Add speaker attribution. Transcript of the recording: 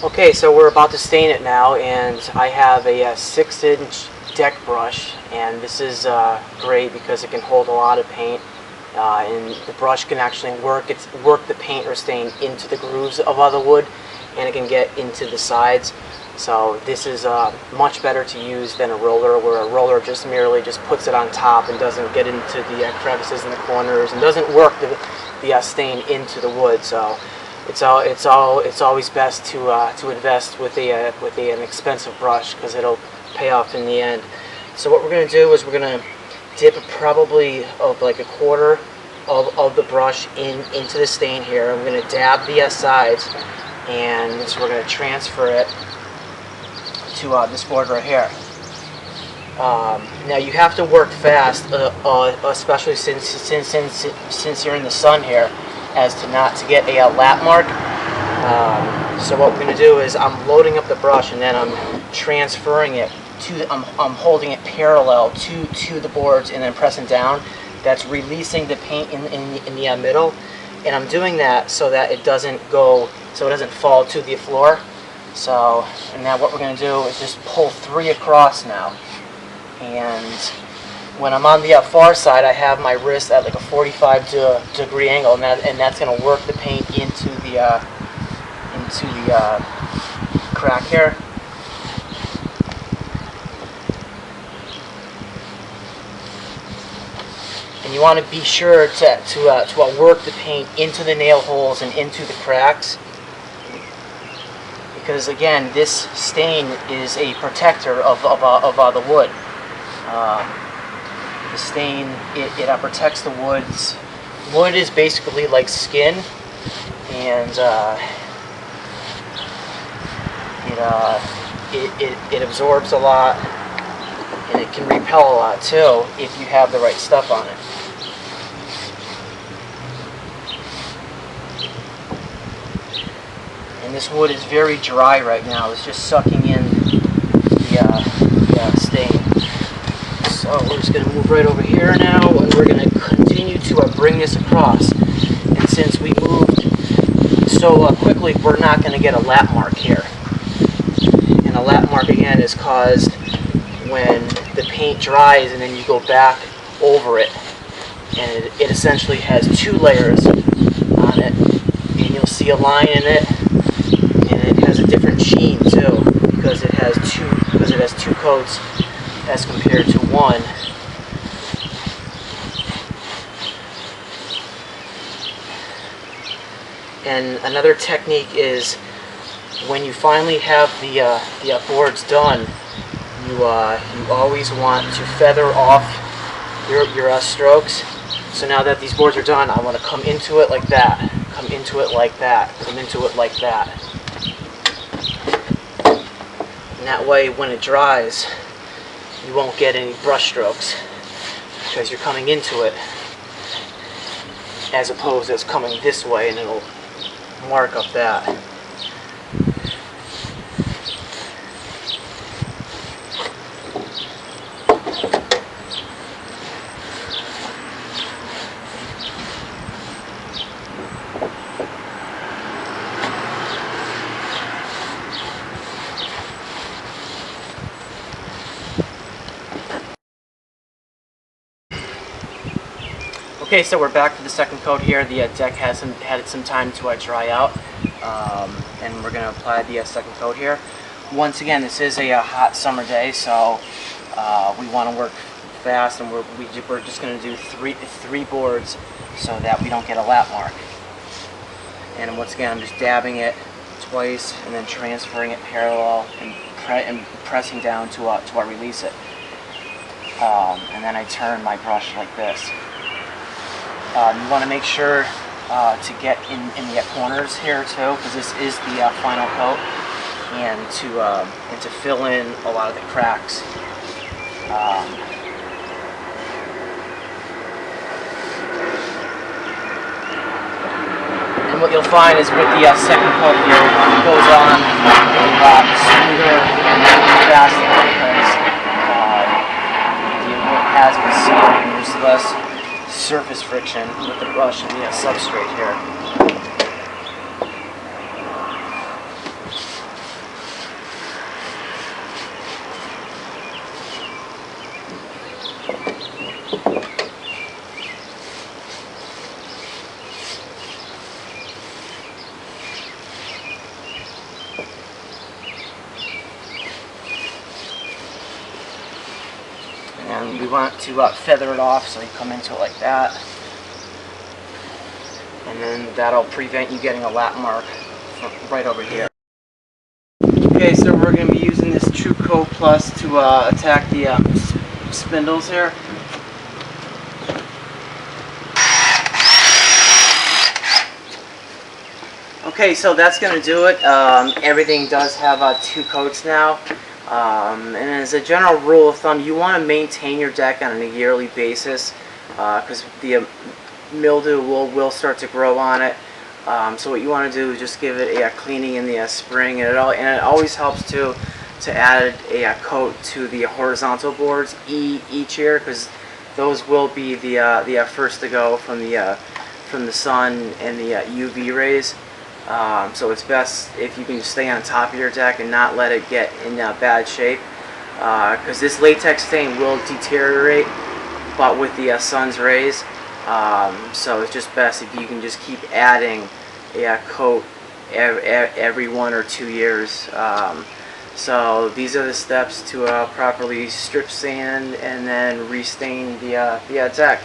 Speaker 1: Okay, so we're about to stain it now, and I have a 6-inch deck brush, and this is great because it can hold a lot of paint, and the brush can actually work the paint or stain into the grooves of other wood, and it can get into the sides. So this is much better to use than a roller, where a roller just merely puts it on top and doesn't get into the crevices in the corners and doesn't work the stain into the wood. So it's always best to invest with an expensive brush, because it'll pay off in the end. So what we're going to do is we're going to dip probably like a quarter of the brush into the stain here. I'm going to dab the sides, and so we're going to transfer it to this board right here. Now you have to work fast, especially since you're in the sun here, as to not to get a lap mark. So what we're going to do is I'm loading up the brush, and then I'm transferring it to I'm holding it parallel to the boards, and then pressing down. That's releasing the paint in the middle, and I'm doing that so that it doesn't fall to the floor. So, and now what we're going to do is just pull 3 across now. And when I'm on the far side, I have my wrist at like a 45-degree angle, and that's going to work the paint into the crack here. And you want to be sure to work the paint into the nail holes and into the cracks, because again, this stain is a protector of the wood. The stain, it protects the woods. Wood is basically like skin, and it absorbs a lot, and it can repel a lot too if you have the right stuff on it. And this wood is very dry right now. It's just sucking in the stain. So we're just going to move right over here now, and we're going to continue to bring this across. And since we moved so quickly, we're not going to get a lap mark here. And a lap mark again is caused when the paint dries and then you go back over it. And it essentially has 2 layers on it. And you'll see a line in it. And it has a different sheen too, because it has two coats as compared to 1. And another technique is, when you finally have the boards done, you always want to feather off your strokes. So now that these boards are done, I want to come into it like that, come into it like that, come into it like that. And that way, when it dries, you won't get any brush strokes, because you're coming into it as opposed to coming this way, and it'll mark up that. Okay, so we're back to the second coat here. The deck had some time to dry out, and we're going to apply the second coat here. Once again, this is a hot summer day, so we want to work fast, and we're just going to do three boards so that we don't get a lap mark. And once again, I'm just dabbing it twice and then transferring it parallel and pressing down to release it. And then I turn my brush like this. You want to make sure to get in the corners here too, because this is the final coat, and to fill in a lot of the cracks. And what you'll find is with the second coat here, it goes on a lot smoother and faster, because the wood has been sealed and there's less surface friction with the brush and the substrate here. and we want to feather it off, so you come into it like that, and then that'll prevent you getting a lap mark right over here. Okay, so we're going to be using this True Coat Plus to attack the spindles here. Okay, so that's going to do it. Everything does have 2 coats now. And as a general rule of thumb, you want to maintain your deck on a yearly basis because the mildew will start to grow on it. So what you want to do is just give it a cleaning in the spring, and it always helps to add a coat to the horizontal boards each year, because those will be the first to go from the sun and the UV rays. So it's best if you can just stay on top of your deck and not let it get in bad shape, because this latex stain will deteriorate, but with the sun's rays. So it's just best if you can just keep adding a coat every 1 or 2 years. So these are the steps to properly strip sand and then restain the deck.